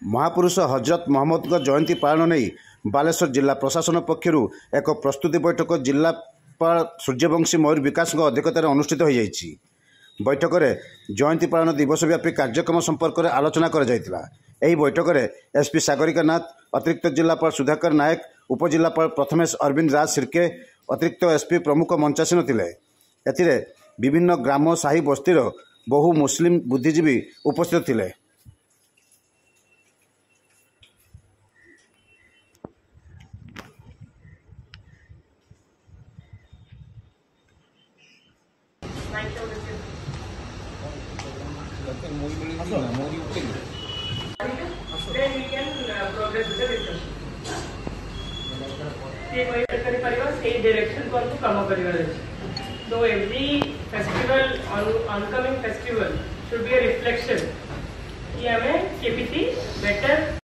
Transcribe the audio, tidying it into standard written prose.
महापुरुष हजरत मोहम्मद जयंती पालन नहीं बालेश्वर जिला प्रशासन पक्षर एक प्रस्तुति बैठक जिलापाल सूर्यवंशी मयूर विकास अध्यक्षतार अनुष्ठित हो जाइए। बैठक में जयंती पालन दिवसव्यापी कार्यक्रम संपर्क में आलोचना कर बैठक में एसपी सागरिका नाथ, अतिरिक्त जिलापाल सुधाकर नायक, उपजिलापाल प्रथमेश अरविंद राज सिरके, अतिरिक्त एसपी प्रमुख मंचासीन थिले। एथिरे विभिन्न ग्राम साही बस्तीर बहु मुस्लिम बुद्धिजीवी उपस्थित थिले। Then we can progress with the discussion. Same direction को हमको काम करेगा। So every festival, oncoming festival should be a reflection कि हमें KPT better